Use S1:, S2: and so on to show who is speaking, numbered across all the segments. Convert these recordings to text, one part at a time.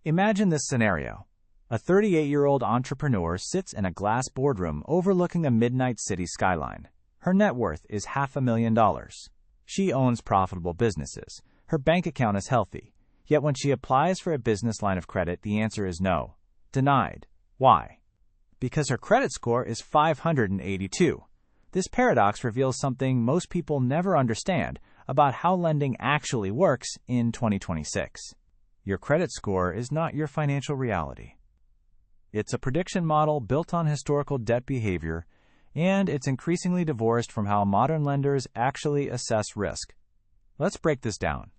S1: Imagine this scenario. A 38-year-old entrepreneur sits in a glass boardroom overlooking a midnight city skyline. Her net worth is $500,000. She owns profitable businesses. Her bank account is healthy. Yet when she applies for a business line of credit, the answer is no. Denied. Why? Because her credit score is 582. This paradox reveals something most people never understand about how lending actually works in 2026. Your credit score is not your financial reality. It's a prediction model built on historical debt behavior, and it's increasingly divorced from how modern lenders actually assess risk. Let's break this down.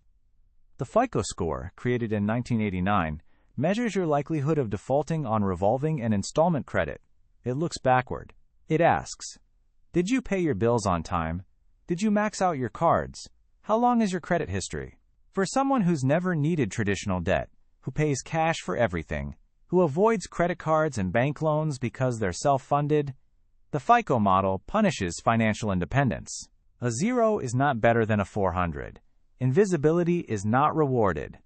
S1: The FICO score, created in 1989, measures your likelihood of defaulting on revolving and installment credit. It looks backward. It asks, did you pay your bills on time? Did you max out your cards? How long is your credit history? For someone who's never needed traditional debt, who pays cash for everything, who avoids credit cards and bank loans because they're self-funded, the FICO model punishes financial independence. A 0 is not better than a 400. Invisibility is not rewarded.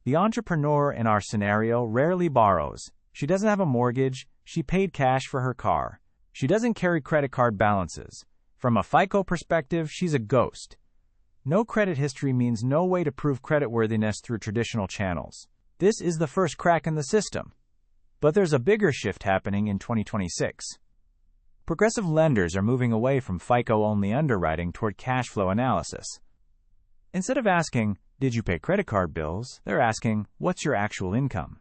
S1: The entrepreneur in our scenario rarely borrows. She doesn't have a mortgage. She paid cash for her car. She doesn't carry credit card balances. From a FICO perspective, she's a ghost. No credit history means no way to prove creditworthiness through traditional channels. This is the first crack in the system. But there's a bigger shift happening in 2026. Progressive lenders are moving away from FICO-only underwriting toward cash flow analysis. Instead of asking, did you pay credit card bills, they're asking, what's your actual income?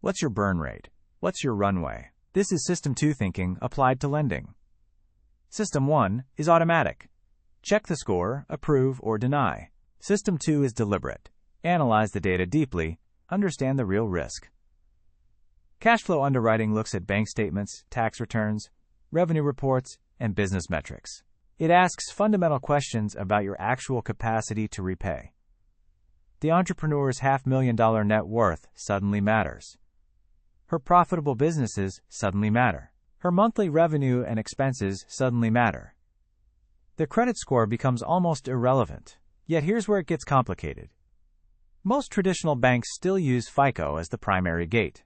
S1: What's your burn rate? What's your runway? This is System 2 thinking applied to lending. System 1 is automatic. Check the score, approve, or deny. System 2 is deliberate. Analyze the data deeply, understand the real risk. Cash flow underwriting looks at bank statements, tax returns, revenue reports, and business metrics. It asks fundamental questions about your actual capacity to repay. The entrepreneur's $500,000 net worth suddenly matters. Her profitable businesses suddenly matter. Her monthly revenue and expenses suddenly matter. The credit score becomes almost irrelevant. Yet here's where it gets complicated. Most traditional banks still use FICO as the primary gate.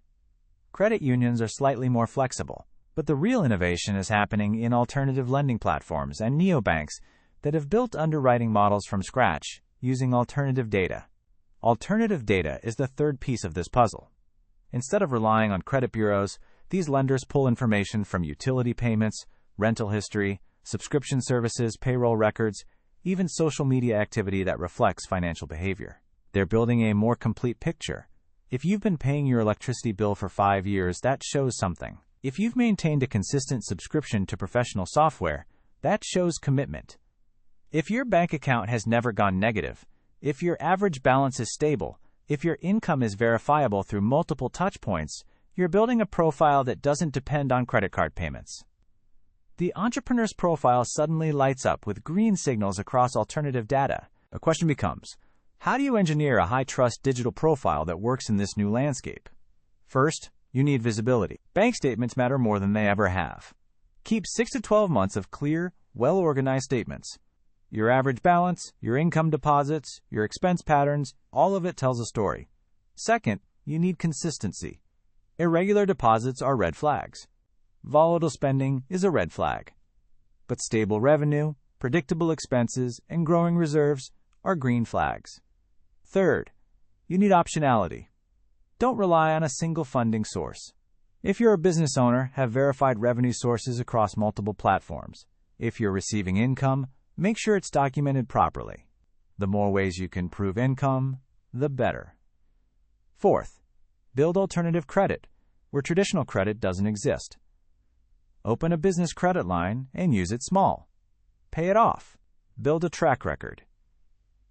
S1: Credit unions are slightly more flexible, but the real innovation is happening in alternative lending platforms and neobanks that have built underwriting models from scratch using alternative data. Alternative data is the third piece of this puzzle. Instead of relying on credit bureaus, these lenders pull information from utility payments, rental history, subscription services, payroll records, even social media activity that reflects financial behavior. They're building a more complete picture. If you've been paying your electricity bill for 5 years, that shows something. If you've maintained a consistent subscription to professional software, that shows commitment. If your bank account has never gone negative, if your average balance is stable, if your income is verifiable through multiple touch points, you're building a profile that doesn't depend on credit card payments. The entrepreneur's profile suddenly lights up with green signals across alternative data. A question becomes, how do you engineer a high-trust digital profile that works in this new landscape? First, you need visibility. Bank statements matter more than they ever have. Keep 6 to 12 months of clear, well-organized statements. Your average balance, your income deposits, your expense patterns, all of it tells a story. Second, you need consistency. Irregular deposits are red flags. Volatile spending is a red flag. But stable revenue, predictable expenses, and growing reserves are green flags. Third, you need optionality. Don't rely on a single funding source. If you're a business owner, have verified revenue sources across multiple platforms. If you're receiving income, make sure it's documented properly. The more ways you can prove income, the better. Fourth, build alternative credit, where traditional credit doesn't exist. Open a business credit line and use it small. Pay it off. Build a track record.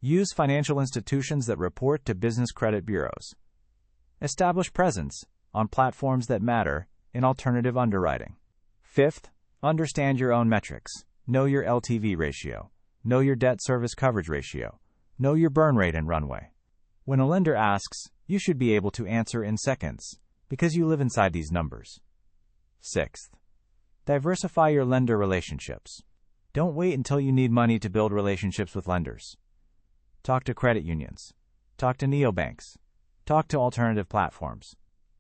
S1: Use financial institutions that report to business credit bureaus. Establish presence on platforms that matter in alternative underwriting. Fifth, understand your own metrics. Know your LTV ratio. Know your debt service coverage ratio. Know your burn rate and runway. When a lender asks, you should be able to answer in seconds, because you live inside these numbers. Sixth, diversify your lender relationships. Don't wait until you need money to build relationships with lenders. Talk to credit unions. Talk to neobanks. Talk to alternative platforms.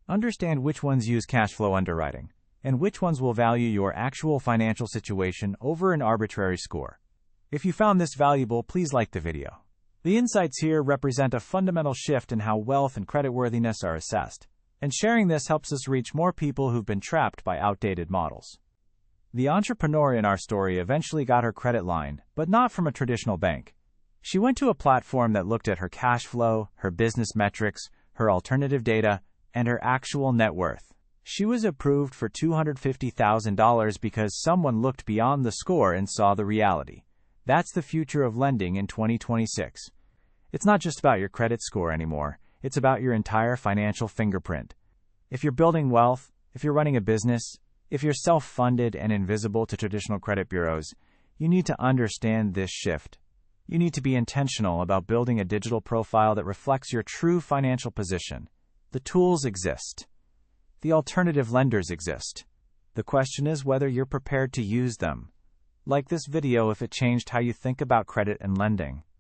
S1: Understand which ones use cash flow underwriting, and which ones will value your actual financial situation over an arbitrary score. If you found this valuable, please like the video. The insights here represent a fundamental shift in how wealth and creditworthiness are assessed, and sharing this helps us reach more people who've been trapped by outdated models. The entrepreneur in our story eventually got her credit line, but not from a traditional bank. She went to a platform that looked at her cash flow, her business metrics, her alternative data, and her actual net worth. She was approved for $250,000 because someone looked beyond the score and saw the reality. That's the future of lending in 2026. It's not just about your credit score anymore, it's about your entire financial fingerprint. If you're building wealth, if you're running a business, if you're self-funded and invisible to traditional credit bureaus, you need to understand this shift. You need to be intentional about building a digital profile that reflects your true financial position. The tools exist. The alternative lenders exist. The question is whether you're prepared to use them. Like this video if it changed how you think about credit and lending.